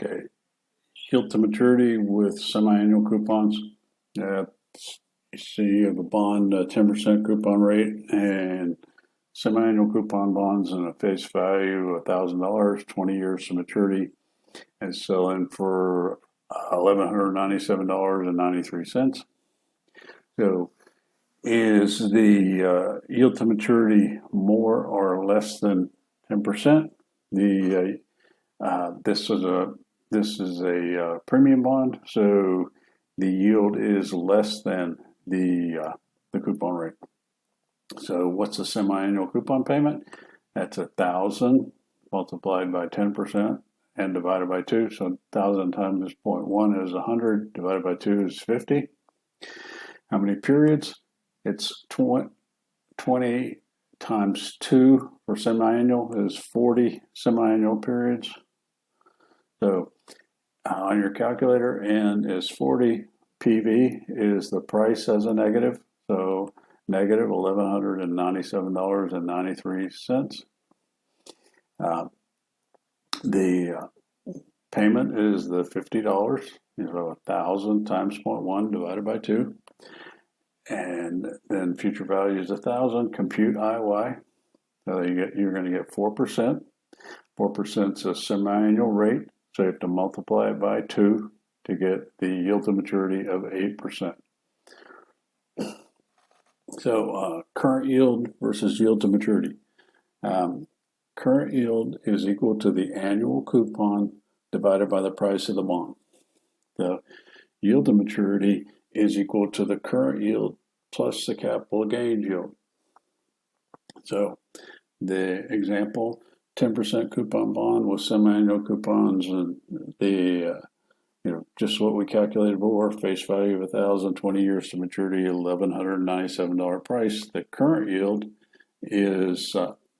Okay, yield to maturity with semi-annual coupons. You see you have a bond, 10% coupon rate, and semi-annual coupon bonds in a face value of $1,000, 20 years to maturity, and selling for $1,197.93. So is the yield to maturity more or less than 10%? This is a premium bond, so the yield is less than the coupon rate. So what's the semi-annual coupon payment? That's 1,000 multiplied by 10% and divided by 2. So 1,000 times 0.1 is 100, divided by 2 is 50. How many periods? It's 20 times 2 for semi-annual is 40 semi-annual periods. So on your calculator, N is 40, PV is the price as a negative, so negative $1,197.93. The payment is the $50, so 1,000 times 0.1 divided by 2. And then future value is 1,000, compute IY. So you're going to get 4%. 4% is a semi-annual rate, so you have to multiply it by 2 to get the yield to maturity of 8%. So current yield versus yield to maturity. Current yield is equal to the annual coupon divided by the price of the bond. The yield to maturity is equal to the current yield plus the capital gain yield. So the example, 10% coupon bond with semi-annual coupons, and just what we calculated before, face value of 1,000, 20 years to maturity, $1,197 price. The current yield is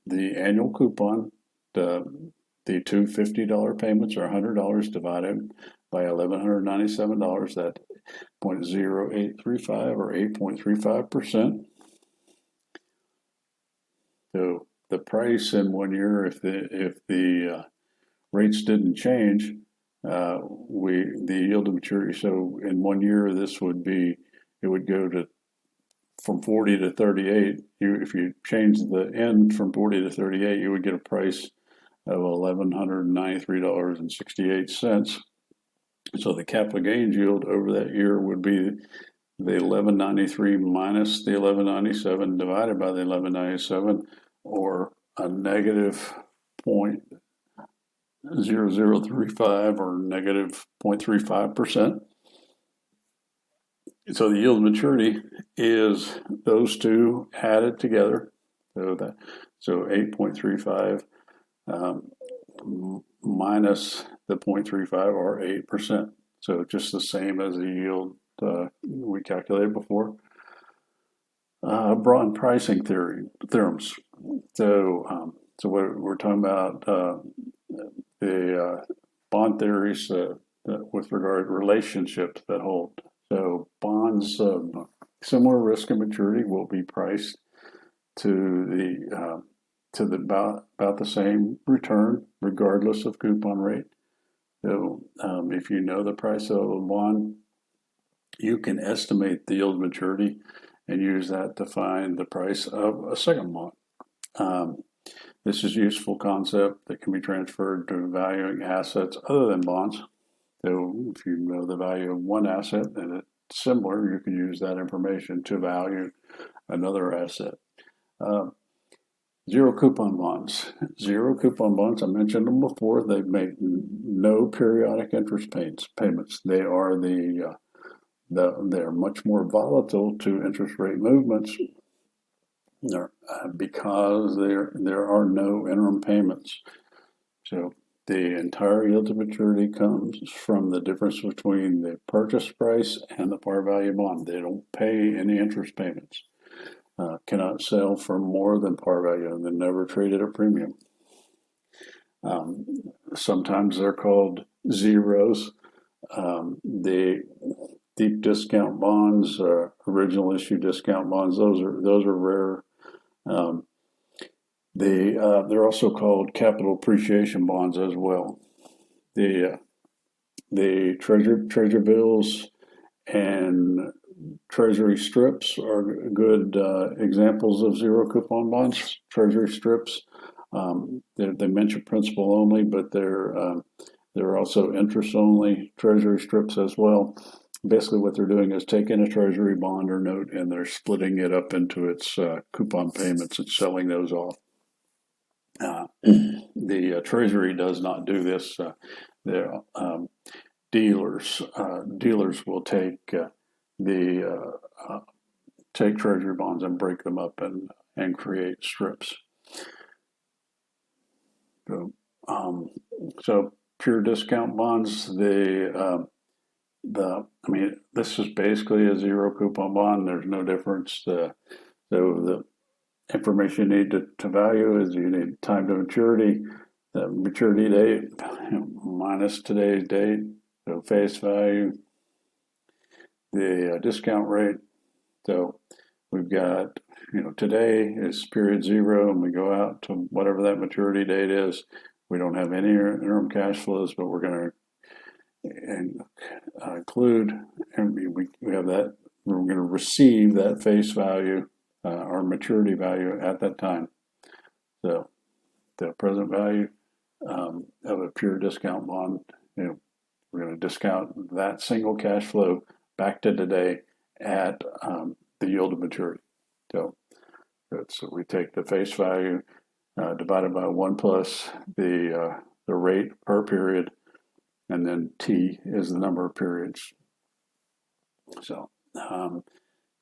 the annual coupon. The two $50 payments are $100 divided by $1,197. That's 0.0835 or 8.35%. So the price in 1 year, if the rates didn't change, the yield to maturity. So in 1 year, it would go to from 40 to 38. If you change the end from 40 to 38, you would get a price of $1,193.68. So the capital gains yield over that year would be the 1,193 minus the 1,197 divided by the 1,197, or a negative 0.0035 or negative 0.35%. So the yield maturity is those two added together. So 8.35 minus the 0.35 or 8%. So just the same as the yield we calculated before. Broad pricing theorems. So what we're talking about, the bond theories with regard to relationships that hold. So bonds of similar risk and maturity will be priced to about the same return, regardless of coupon rate. So if you know the price of a bond, you can estimate the yield maturity and use that to find the price of a second bond. This is a useful concept that can be transferred to valuing assets other than bonds. So if you know the value of one asset and it's similar, you can use that information to value another asset. Zero coupon bonds. Zero coupon bonds, I mentioned them before, they make no periodic interest payments. They are they're much more volatile to interest rate movements because there are no interim payments. So the entire yield to maturity comes from the difference between the purchase price and the par value bond. They don't pay any interest payments. Cannot sell for more than par value, and they're never traded at a premium. Sometimes they're called zeros. The deep discount bonds, original issue discount bonds, those are rare. They're also called capital appreciation bonds as well. The The treasury bills and treasury strips are good examples of zero coupon bonds. Treasury strips, they mention principal only, but they're also interest only treasury strips as well. Basically, what they're doing is taking a treasury bond or note and they're splitting it up into its coupon payments and selling those off. The Treasury does not do this. The dealers will take take treasury bonds and break them up and create strips. So pure discount bonds, this is basically a zero coupon bond. There's no difference. So the information you need to value is you need time to maturity, the maturity date minus today's date, so face value, the discount rate. So we've got, today is period zero, and we go out to whatever that maturity date is. We don't have any interim cash flows, but we're going to include, and we have that, we're going to receive that face value, our maturity value at that time. So the present value of a pure discount bond, we're going to discount that single cash flow back to today at the yield of maturity. So we take the face value divided by 1 plus the rate per period, and then T is the number of periods. So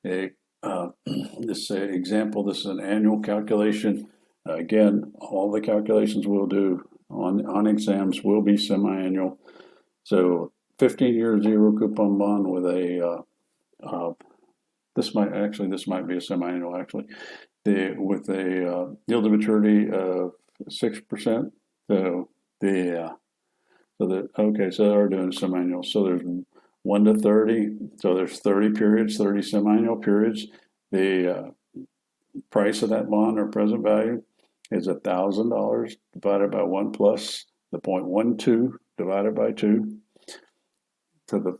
this example, this is an annual calculation. Again, all the calculations we'll do on exams will be semi-annual. So 15-year zero coupon bond with a this might be a semi-annual actually. With a yield of maturity of 6%. So they're doing semi-annual. So there's 1 to 30. So there's 30 periods, 30 semi-annual periods. The price of that bond or present value is $1,000 divided by 1 plus the 0.12 divided by 2 to the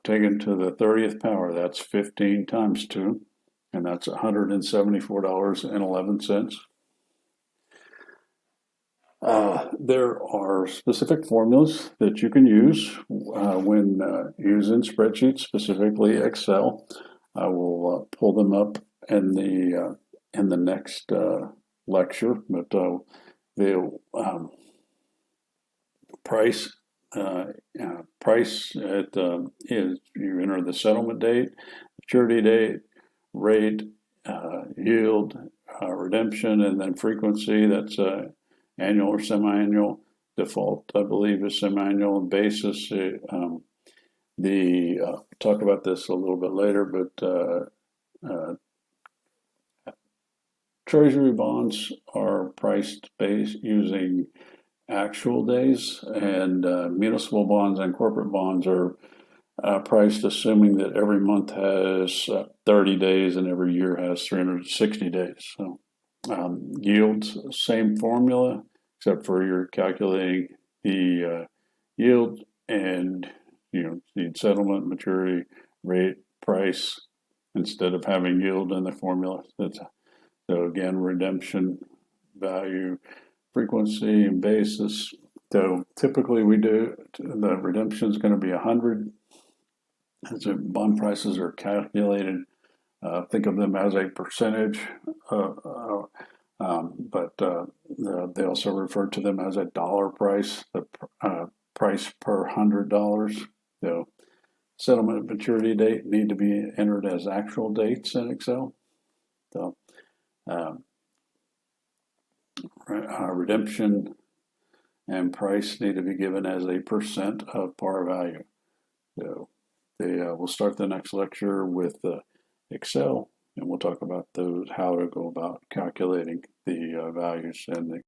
taken to the 30th power. That's 15 times 2, and that's $174.11. There are specific formulas that you can use when using spreadsheets, specifically Excel. I will pull them up in the next lecture, but the price is you enter the settlement date, maturity date, rate, yield, redemption, and then frequency. That's annual or semi-annual. Default, I believe, is semi-annual. Basis. Talk about this a little bit later, but treasury bonds are priced based using actual days, and municipal bonds and corporate bonds are priced assuming that every month has 30 days and every year has 360 days. So yields, same formula, except for you're calculating the yield and the settlement, maturity, rate, price, instead of having yield in the formula. So again, redemption, value, frequency, and basis. So typically we do, the redemption is going to be 100. So bond prices are calculated. Think of them as a percentage, but they also refer to them as a dollar price, the price per $100. So settlement and maturity date need to be entered as actual dates in Excel. So redemption and price need to be given as a percent of par value. So we'll start the next lecture with Excel, and we'll talk about how to go about calculating the values and the